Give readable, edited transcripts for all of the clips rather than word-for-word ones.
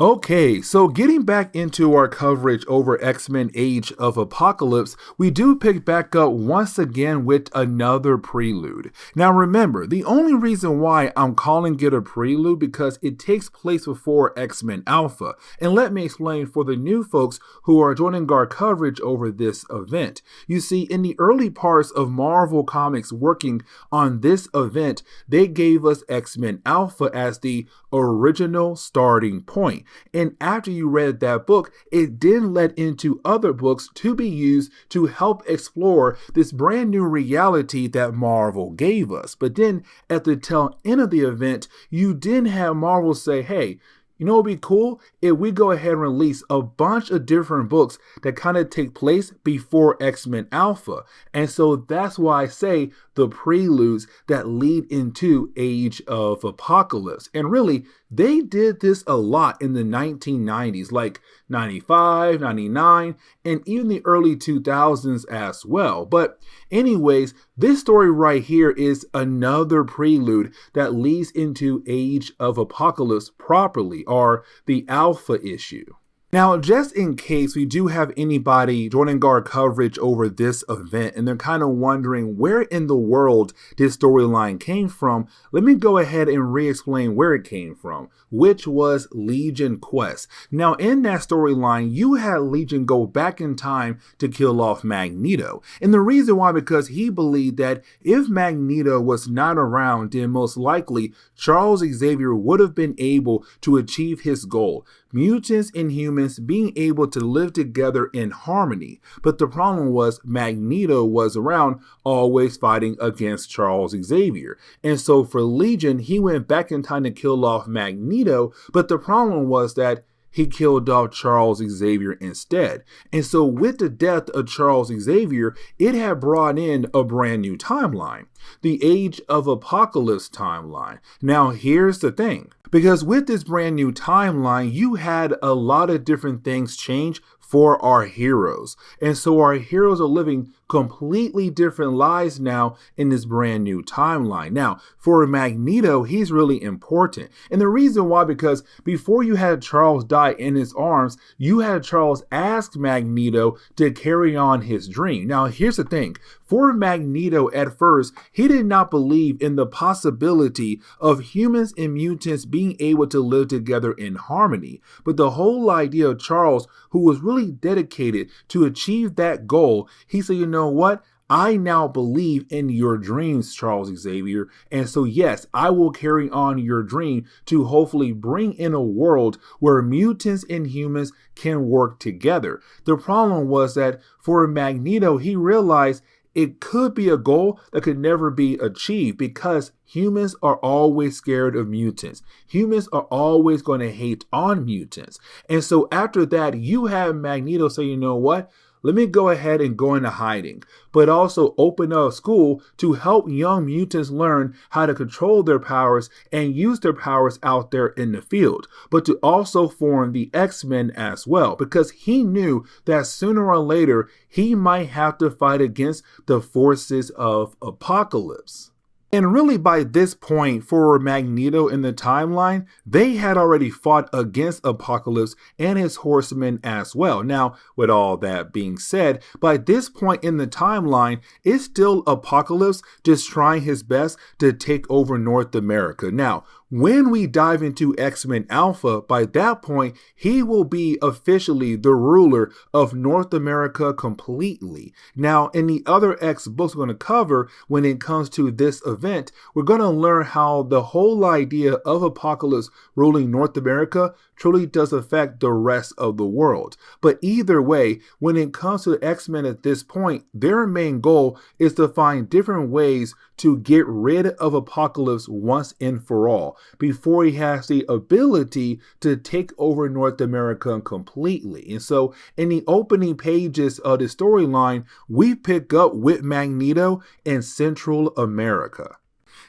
Okay, so getting back into our coverage over X-Men Age of Apocalypse, we do pick back up once again with another prelude. Now remember, the only reason why I'm calling it a prelude because it takes place before X-Men Alpha. And let me explain for the new folks who are joining our coverage over this event. You see, in the early parts of Marvel Comics working on this event, they gave us X-Men Alpha as the original starting point. And after you read that book, it then led into other books to be used to help explore this brand new reality that Marvel gave us. But then at the tail end of the event, you didn't have Marvel say, hey, you know what would be cool? If we go ahead and release a bunch of different books that kind of take place before X-Men Alpha. And so that's why I say the preludes that lead into Age of Apocalypse. And really, they did this a lot in the 1990s, like 95, 99, and even the early 2000s as well. But anyways, this story right here is another prelude that leads into Age of Apocalypse properly, or the Alpha issue. Now, just in case we do have anybody joining our coverage over this event and they're kind of wondering where in the world this storyline came from, let me go ahead and re-explain where it came from, which was Legion Quest. Now, in that storyline, you had Legion go back in time to kill off Magneto. And the reason why, because he believed that if Magneto was not around, then most likely Charles Xavier would have been able to achieve his goal. Mutants and humans being able to live together in harmony. But the problem was Magneto was around, always fighting against Charles Xavier. And so for Legion, he went back in time to kill off Magneto, but the problem was that he killed off Charles Xavier instead. And so with the death of Charles Xavier, it had brought in a brand new timeline, the Age of Apocalypse timeline. Now here's the thing, because with this brand new timeline, you had a lot of different things change for our heroes. And so our heroes are living completely different lives now in this brand new timeline. Now, for Magneto, he's really important. And the reason why, because before you had Charles die in his arms, you had Charles ask Magneto to carry on his dream. Now, here's the thing. For Magneto, at first, he did not believe in the possibility of humans and mutants being able to live together in harmony. But the whole idea of Charles, who was really dedicated to achieve that goal, he said, you know what? I now believe in your dreams, Charles Xavier. And so, yes, I will carry on your dream to hopefully bring in a world where mutants and humans can work together. The problem was that for Magneto, he realized it could be a goal that could never be achieved because humans are always scared of mutants. Humans are always going to hate on mutants. And so after that, you have Magneto say, you know what? Let me go ahead and go into hiding, but also open up a school to help young mutants learn how to control their powers and use their powers out there in the field, but to also form the X-Men as well, because he knew that sooner or later he might have to fight against the forces of Apocalypse. And really by this point for Magneto in the timeline, they had already fought against Apocalypse and his horsemen as well. Now, with all that being said, by this point in the timeline, it's still Apocalypse just trying his best to take over North America. Now, when we dive into X-Men Alpha, by that point, he will be officially the ruler of North America completely. Now, in the other X books we're going to cover, when it comes to this event, we're going to learn how the whole idea of Apocalypse ruling North America truly does affect the rest of the world. But either way, when it comes to the X-Men at this point, their main goal is to find different ways to get rid of Apocalypse once and for all, before he has the ability to take over North America completely. And so in the opening pages of the storyline, we pick up with Magneto in Central America.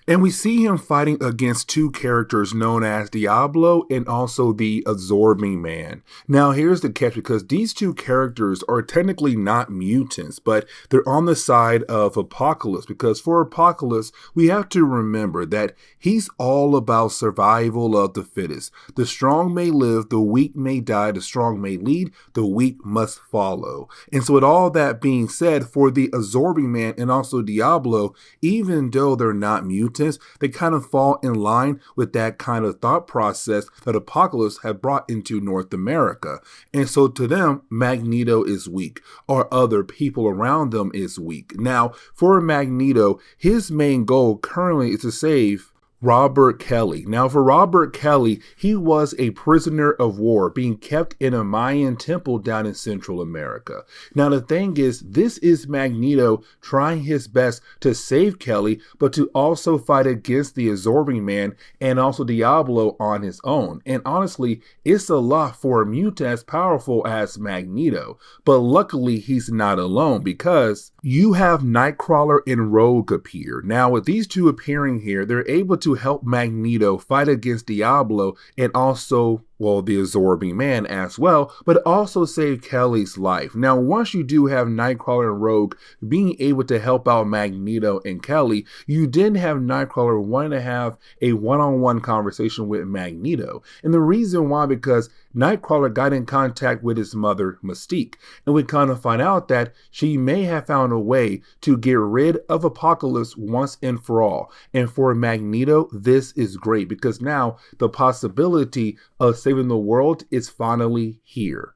And we see him fighting against two characters known as Diablo and also the Absorbing Man. Now, here's the catch, because these two characters are technically not mutants, but they're on the side of Apocalypse, because for Apocalypse, we have to remember that he's all about survival of the fittest. The strong may live, the weak may die, the strong may lead, the weak must follow. And so with all that being said, for the Absorbing Man and also Diablo, even though they're not mutants, they kind of fall in line with that kind of thought process that Apocalypse had brought into North America. And so to them, Magneto is weak, or other people around them is weak. Now, for Magneto, his main goal currently is to save Robert Kelly. Now, for Robert Kelly, he was a prisoner of war being kept in a Mayan temple down in Central America. Now, the thing is, this is Magneto trying his best to save Kelly, but to also fight against the Absorbing Man and also Diablo on his own. And honestly, it's a lot for a mutant as powerful as Magneto. But luckily, he's not alone, because you have Nightcrawler and Rogue appear. Now, with these two appearing here, they're able to help Magneto fight against Diablo and also, well, the Absorbing Man as well, but also save Kelly's life. Now, once you do have Nightcrawler and Rogue being able to help out Magneto and Kelly, you then have Nightcrawler wanting to have a one-on-one conversation with Magneto. And the reason why, because Nightcrawler got in contact with his mother, Mystique, and we kind of find out that she may have found a way to get rid of Apocalypse once and for all. And for Magneto, this is great, because now the possibility of saving the world is finally here.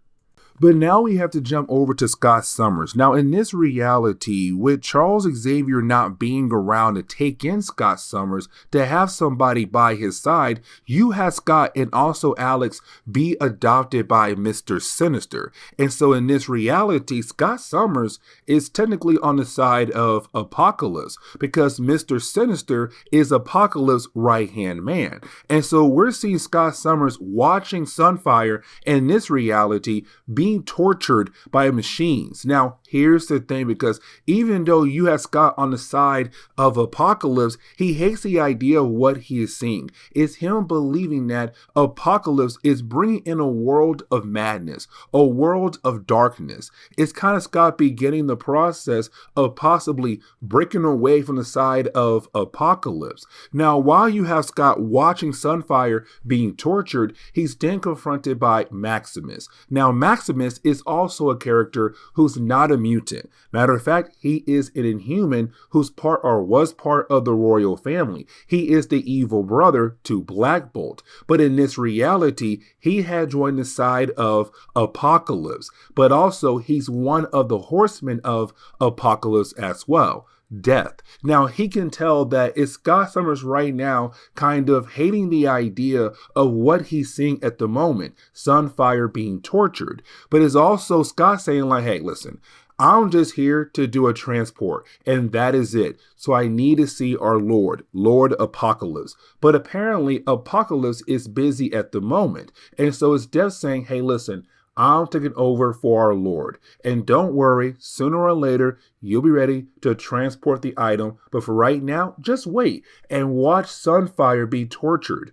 But now we have to jump over to Scott Summers. Now, in this reality, with Charles Xavier not being around to take in Scott Summers, to have somebody by his side, you had Scott and also Alex be adopted by Mr. Sinister. And so in this reality, Scott Summers is technically on the side of Apocalypse, because Mr. Sinister is Apocalypse's right-hand man. And so we're seeing Scott Summers watching Sunfire in this reality being tortured by machines. Now, here's the thing, because even though you have Scott on the side of Apocalypse, he hates the idea of what he is seeing. It's him believing that Apocalypse is bringing in a world of madness, a world of darkness. It's kind of Scott beginning the process of possibly breaking away from the side of Apocalypse. Now, while you have Scott watching Sunfire being tortured, he's then confronted by Maximus. Now, Maximus is also a character who's not a mutant. Matter of fact, he is an Inhuman who's part or was part of the royal family. He is the evil brother to Black Bolt. But in this reality, he had joined the side of Apocalypse. But also, he's one of the horsemen of Apocalypse as well. Death. Now, he can tell that it's Scott Summers right now kind of hating the idea of what he's seeing at the moment, Sunfire being tortured. But it's also Scott saying like, hey, listen, I'm just here to do a transport, and that is it. So I need to see our Lord Apocalypse. But apparently Apocalypse is busy at the moment. And so it's Death saying, hey, listen, I'm taking over for our Lord. And don't worry, sooner or later, you'll be ready to transport the item. But for right now, just wait and watch Sunfire be tortured.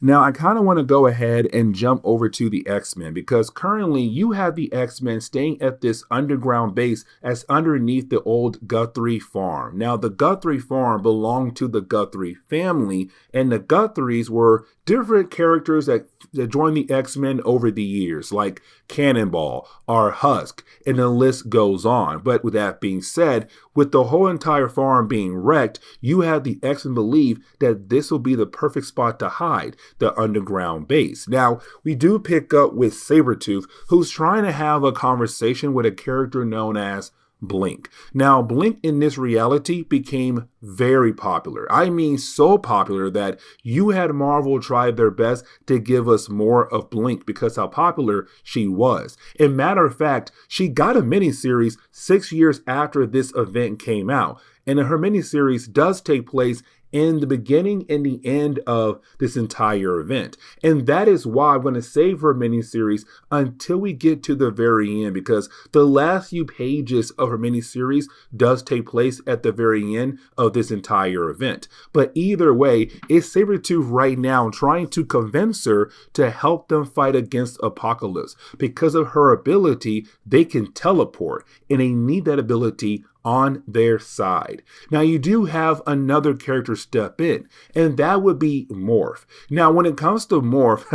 Now, I kind of want to go ahead and jump over to the X-Men, because currently you have the X-Men staying at this underground base as underneath the old Guthrie farm. Now, the Guthrie farm belonged to the Guthrie family, and the Guthries were different characters that joined the X-Men over the years, like Cannonball or Husk, and the list goes on. But with that being said, with the whole entire farm being wrecked, you have the X-Men believe that this will be the perfect spot to hide, the underground base. Now, we do pick up with Sabretooth, who's trying to have a conversation with a character known as Blink. Now, Blink in this reality became very popular. I mean, so popular that you had Marvel try their best to give us more of Blink because how popular she was. And matter of fact, she got a miniseries 6 years after this event came out. And her miniseries does take place in the beginning and the end of this entire event. And that is why I'm going to save her miniseries until we get to the very end, because the last few pages of her miniseries does take place at the very end of this entire event. But either way, it's Sabretooth right now trying to convince her to help them fight against Apocalypse. Because of her ability, they can teleport, and they need that ability on their side. Now, you do have another character step in, and that would be Morph. Now, when it comes to Morph,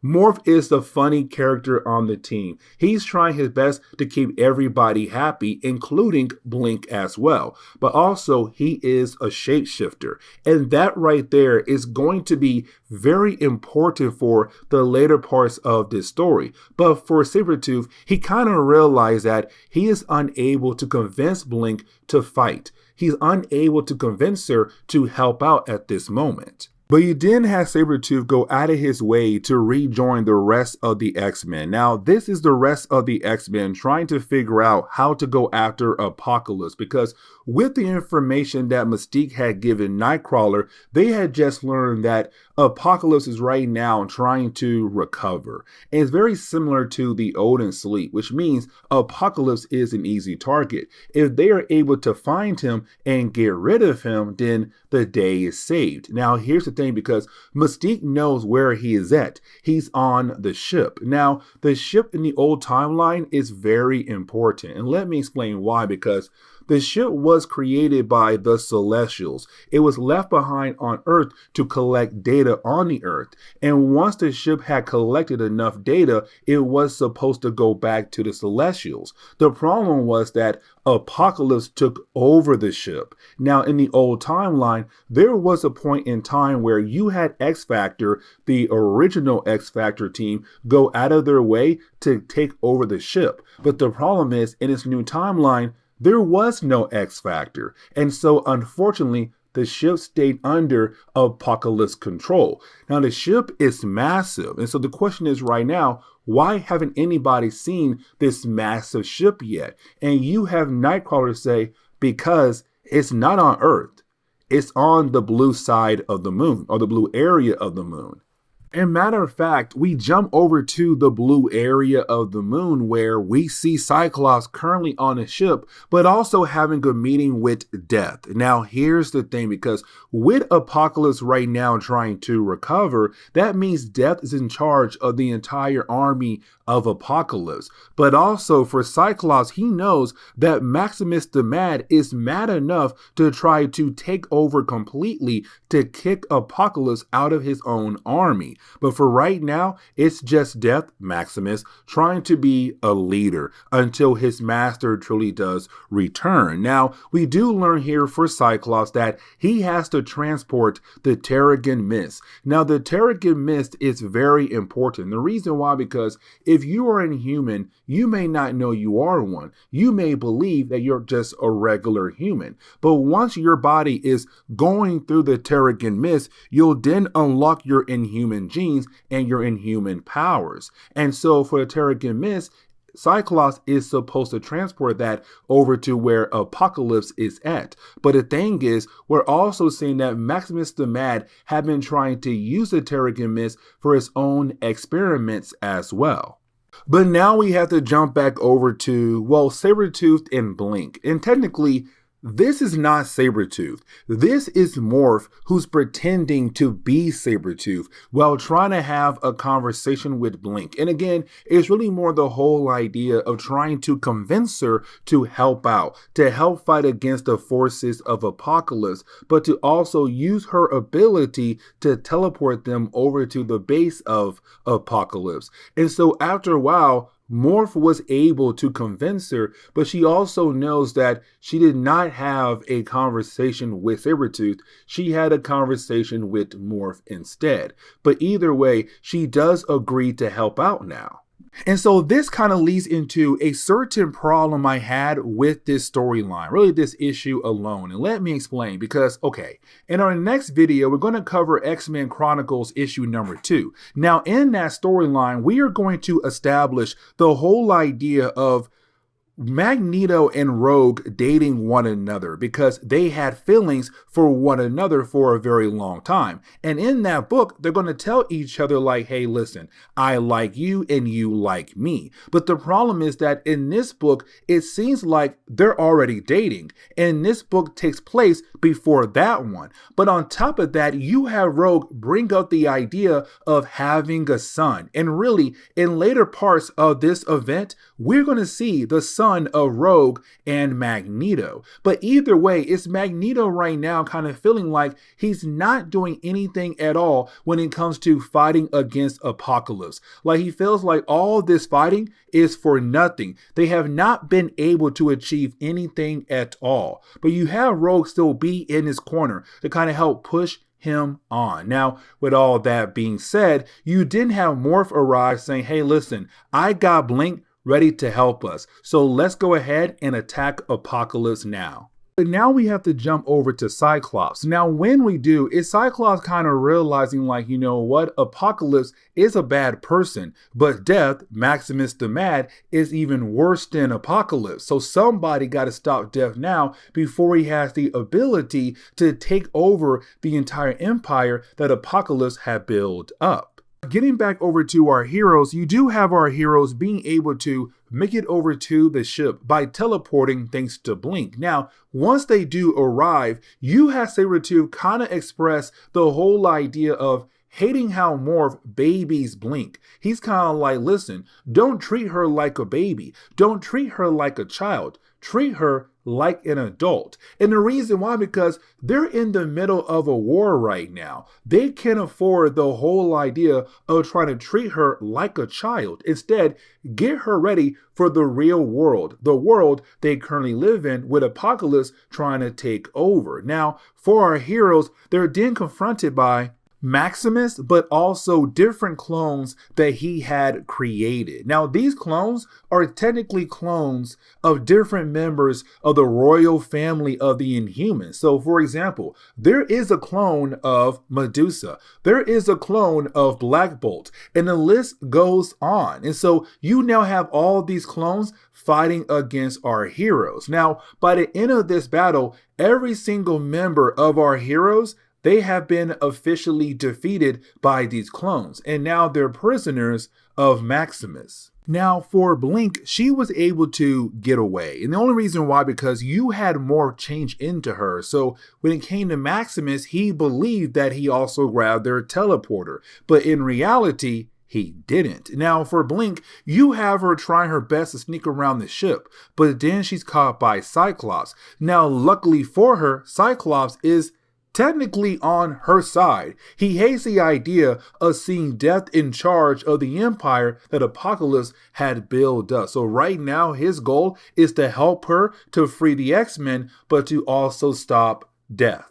Morph is the funny character on the team. He's trying his best to keep everybody happy, including Blink as well. But also, he is a shapeshifter, and that right there is going to be very important for the later parts of this story. But for Sabretooth, he kind of realized that he is unable to convince Blink to fight. He's unable to convince her to help out at this moment. But you then have Sabretooth go out of his way to rejoin the rest of the X-Men. Now, this is the rest of the X-Men trying to figure out how to go after Apocalypse, because with the information that Mystique had given Nightcrawler, they had just learned that Apocalypse is right now trying to recover. And it's very similar to the Odin Sleep, which means Apocalypse is an easy target. If they are able to find him and get rid of him, then the day is saved. Now, here's the thing, because Mystique knows where he is at. He's on the ship. Now, the ship in the old timeline is very important. And let me explain why, because the ship was created by the Celestials. It was left behind on Earth to collect data on the Earth. And once the ship had collected enough data, it was supposed to go back to the Celestials. The problem was that Apocalypse took over the ship. Now, in the old timeline, there was a point in time where you had X-Factor, the original X-Factor team, go out of their way to take over the ship. But the problem is, in this new timeline, there was no X-Factor, and so unfortunately, the ship stayed under Apocalypse control. Now, the ship is massive, and so the question is right now, why haven't anybody seen this massive ship yet? And you have Nightcrawler say, because it's not on Earth, it's on the blue side of the moon, or the blue area of the moon. And matter of fact, we jump over to the blue area of the moon where we see Cyclops currently on a ship, but also having a meeting with Death. Now, here's the thing, because with Apocalypse right now trying to recover, that means Death is in charge of the entire army of Apocalypse. But also for Cyclops, he knows that Maximus the Mad is mad enough to try to take over completely to kick Apocalypse out of his own army. But for right now, it's just Death, Maximus, trying to be a leader until his master truly does return. Now, we do learn here for Cyclops that he has to transport the Terrigen Mist. Now, the Terrigen Mist is very important. The reason why, because if you are an Inhuman, you may not know you are one. You may believe that you're just a regular human. But once your body is going through the Terrigen Mist, you'll then unlock your Inhuman genes and your Inhuman powers. And so for the Terrigen Mist, Cyclops is supposed to transport that over to where Apocalypse is at. But the thing is, we're also seeing that Maximus the Mad have been trying to use the Terrigen Mist for his own experiments as well. But now we have to jump back over to, well, Sabretooth and Blink. And technically, this is not Sabretooth. This is Morph, who's pretending to be Sabretooth while trying to have a conversation with Blink. And again, it's really more the whole idea of trying to convince her to help out, to help fight against the forces of Apocalypse, but to also use her ability to teleport them over to the base of Apocalypse. And so after a while, Morph was able to convince her, but she also knows that she did not have a conversation with Sabretooth. She had a conversation with Morph instead. But either way, she does agree to help out now. And so this kind of leads into a certain problem I had with this storyline, really this issue alone. And let me explain, because, okay, in our next video, we're going to cover X-Men Chronicles issue number 2. Now, in that storyline, we are going to establish the whole idea of Magneto and Rogue dating one another because they had feelings for one another for a very long time. And in that book, they're going to tell each other like, hey, listen, I like you and you like me. But the problem is that in this book, it seems like they're already dating. And this book takes place before that one. But on top of that, you have Rogue bring up the idea of having a son. And really, in later parts of this event, we're going to see the son of Rogue and Magneto. But either way, it's Magneto right now kind of feeling like he's not doing anything at all when it comes to fighting against Apocalypse. Like he feels like all this fighting is for nothing. They have not been able to achieve anything at all. But you have Rogue still be in his corner to kind of help push him on. Now, with all that being said, you didn't have Morph arrive saying, hey, listen, I got Blink ready to help us. So let's go ahead and attack Apocalypse now. But now we have to jump over to Cyclops. Now, when we do, is Cyclops kind of realizing like, you know what, Apocalypse is a bad person, but Death, Maximus the Mad, is even worse than Apocalypse. So somebody got to stop Death now before he has the ability to take over the entire empire that Apocalypse had built up. Getting back over to our heroes, you do have our heroes being able to make it over to the ship by teleporting thanks to Blink. Now, once they do arrive, you have Sabretooth kind of express the whole idea of hating how Morph babies Blink. He's kind of like, listen, don't treat her like a baby. Don't treat her like a child. Treat her like an adult. And the reason why, because they're in the middle of a war right now. They can't afford the whole idea of trying to treat her like a child. Instead, get her ready for the real world, the world they currently live in with Apocalypse trying to take over. Now, for our heroes, they're then confronted by Maximus, but also different clones that he had created. Now, these clones are technically clones of different members of the royal family of the Inhumans. So, for example, there is a clone of Medusa. There is a clone of Black Bolt, and the list goes on. And so you now have all these clones fighting against our heroes. Now, by the end of this battle, every single member of our heroes, they have been officially defeated by these clones, and now they're prisoners of Maximus. Now, for Blink, she was able to get away. And the only reason why, because you had more change into her. So when it came to Maximus, he believed that he also grabbed their teleporter. But in reality, he didn't. Now, for Blink, you have her trying her best to sneak around the ship, but then she's caught by Cyclops. Now, luckily for her, Cyclops is technically on her side. He hates the idea of seeing Death in charge of the empire that Apocalypse had built up. So right now, his goal is to help her to free the X-Men, but to also stop Death.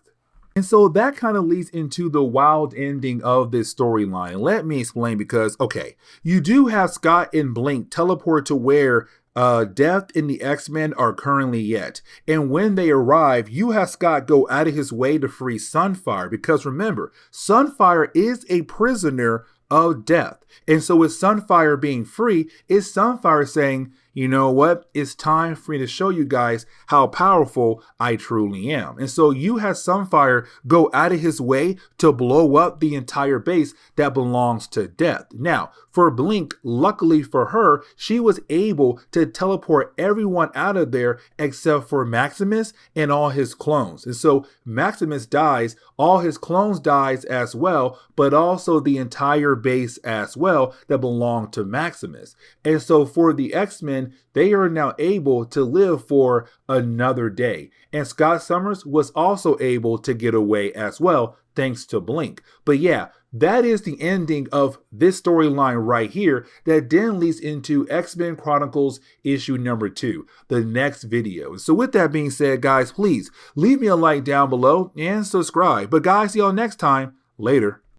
And so that kind of leads into the wild ending of this storyline. Let me explain, because, okay, you do have Scott and Blink teleport to where Death and the X-Men are currently at. And when they arrive, you have Scott go out of his way to free Sunfire, because remember, Sunfire is a prisoner of Death. And so with Sunfire being free, it's Sunfire saying, you know what? It's time for me to show you guys how powerful I truly am. And so you have Sunfire go out of his way to blow up the entire base that belongs to Death. Now, for Blink, luckily for her, she was able to teleport everyone out of there except for Maximus and all his clones. And so Maximus dies, all his clones dies as well, but also the entire base as well that belonged to Maximus. And so for the X-Men, they are now able to live for another day. And Scott Summers was also able to get away as well, thanks to Blink. But yeah, that is the ending of this storyline right here that then leads into X-Men Chronicles issue number 2, the next video. So with that being said, guys, please leave me a like down below and subscribe. But guys, see y'all next time. Later.